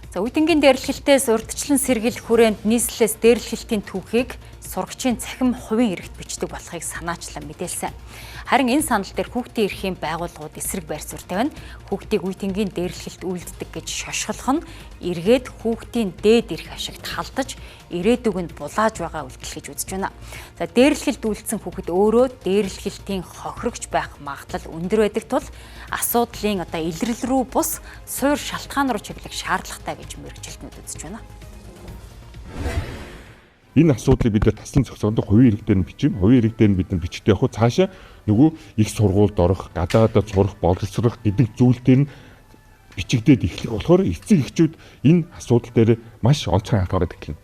За үеийнгийн дээрлэлтээс урьдчилан сэргийлэх хүрээнд нийслэлээс дээрлэлтийн түүхийг сурагчийн цахим хувийн эрхт бичдэг болохыг санаачлан мэдээлсэн. Харин энэ санал дээр хүүхдийн эрхийн байгууллагууд эсрэг байр суурь тавина. Хүүхдийг үеийнгийн дээрлэлт үйлддэг гэж шошголох нь эргээд хүүхдийн дээд эрх ашигт халдаж ирээдүг нь булааж байгаа үйлдэл гэж үзэж байна. За дээрлэлт үйлдсэн хүүхэд өөрөө дээрлэлтийн хохирогч байх магадлал өндөр байдаг тул асуудлын илрэл рүү бус суур шалтгаан руу чиглэх шаардлагатай гэж мэргэжилтнүүд үзэж байна. Энэ асуудлыг бид таслан зохицуулах хувийн эрх дээр нь бичим. Хувийн эрх дээр нь бид бичдэг явах цаашаа нөгөө их сургуульд орох, гадаадад сурах, боловсрох гэдэг зүйл дээр нь бичигдээд эхлэх болохоор эцэг эхчүүд энэ асуудал дээр маш онцгой анхаарал татна.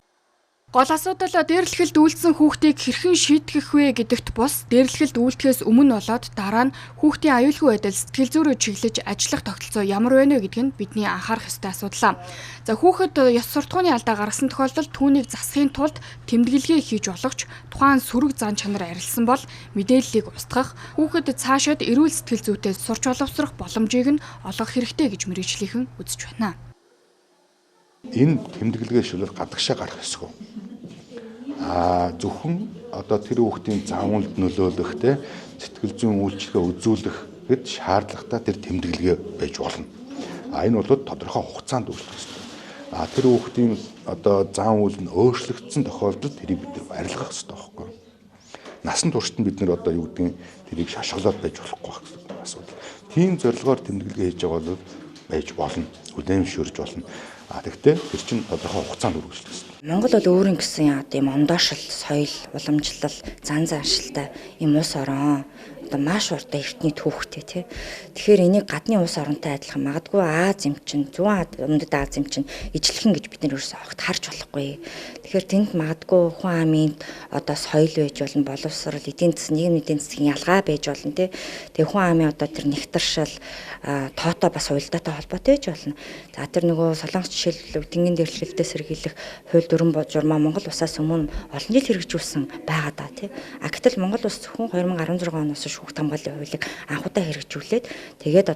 Гол асуудал дээрлэлт үйлдсэн хүүхдийг хэрхэн шийтгэх вэ гэдэгт бус дээрлэлт үйлдэхээс өмнө болоод дараа нь хүүхдийн аюулгүй байдал сэтгэл зүйрөө чиглэж ажиллах тогтолцоо ямар байна вэ гэдг нь бидний анхаарах ёстой асуудал. За хүүхэд ёс суртахууны алдаа гаргасан тохиолдолд түүнийг засахын тулд тэмдэглэгээ хийж олгоч тухайн сөрөг зан чанар арилсан бол мэдээллийг устгах хүүхэд цаашид эрүүл сэтгэл зүйтэй сурч боловсрох боломжийг нь олгох хэрэгтэй гэж мэргэжлийнхэн үзэж байна. Энэ тэмдэглэгээ шүлэл гадагшаа гарах ёсгүй. Зөвхөн тэр хүүхдийн заавалд нөлөөлөхтэй сэтгэл зүйн үйлчлэгээ үзүүлэх гэд шаардлагатай тэр тэмдэглэгээ байж болно. Энэ бол тодорхой хугацаанд үйлчлэх ёстой. Тэр хүүхдийн зан үйл нь өөрчлөгдсөн тохиолдолд тэрийг бид барилгах ёстой байхгүй. Насан туршид бид тэрийг шашгалаад байж болохгүй гэсэн асуудал. Тийм зорилгоор тэмдэглэгээ хийж байгаа бол байж болно. Хүлээмжшүүлж болно. Тэгэхдээ тэр чинь тодорхой хугацаанд үргэлжлэх ёстой. Монгол бол өөр гэсэн юм ондоошил, соёл, уламжлал, зан заншилтай юм улс орон маш урт эртний түүхтэй тий. Тэгэхээр энийг гадны улс оронтой адилхан магадгүй Аз эмчин, зүүн Өмнөд Аз эмчин ижлэхэн гэж бид нэр ерөөсөө огт харж болохгүй. Тэгэхээр тэнд магадгүй хүн амын соёл байж болно, боловсрол, эдийн засгийн нийгмийн эдийн засгийн ялгаа байж болно тий. Тэгээ хүн амын тэр нэгтаршил, тоото бас уялдаатай холбоотой байж болно. За тэр нөгөө солонгос жишээлбэл үеийнгийн дээрлэлтээ сэргийлэх хууль дүрэн журмаа Монгол улсаас өмнө олон жил хэрэгжүүлсэн байгаа даа тий. Гэтэл Монгол улс зөвхөн 2016 оноос хүүхд хамгааллын хуулийг анхудаа хэрэгжүүлээд тэгээд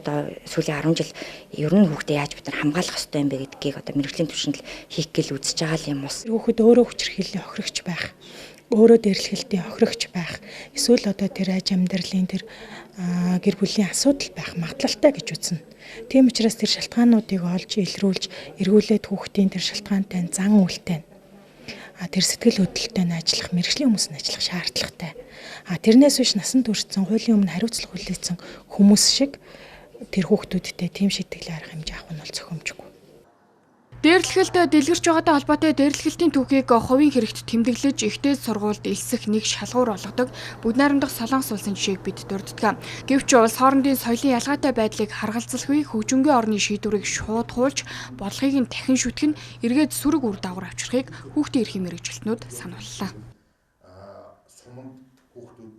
сүүлийн 10 жил ер нь хүүхдээ яаж бид нар хамгаалах ёстой юм бэ гэдгийг мэргэжлийн түвшинд хийх гэл үзэж байгаа юм уус. Хүүхэд өөрөө хүчирхийллийн охирогч байх, өөрөө дээрлэлтийн охирогч байх, эсвэл тэр аж амьдралын тэр гэр бүлийн асуудал байх магадлалтай гэж үзнэ. Тийм учраас тэр шалтгаануудыг олж илрүүлж эргүүлээд хүүхдийн тэр шалтгаантай зан үйлтэй тэр сэтгэл хөдлөлтөнд ажиллах, мэргэжлийн хүмүүс нь ажиллах шаардлагатай. Тэрнээс биш насан туршсан, хуулийн өмнө хариуцлага хүлээсэн хүмүүс шиг тэр хүүхдүүдтэй тийм шийтгэл арга хэмжээ авах нь бол зохиомжгүй. Дээрлэлт дэлгэрч байгаатай холбоотой дээрлэлтийн түүхийг хувийн хэрэгт тэмдэглэж ихтэй сургуульд элсэх нэг шалгуур олгодог Бүгд найрамдах Солонгос улсын жишээг бид дурддаг. Гэвч улс хоорондын соёлын ялгаатай байдлыг харгалзалгүй хөгжингүй орны шийдвэрийг шууд хуулж бодлогыг нь дахин шүтгэн эргээд сүрэг үр дагавар авчрахыг хүүхдийн эрхийн мэргэжилтнүүд санууллаа.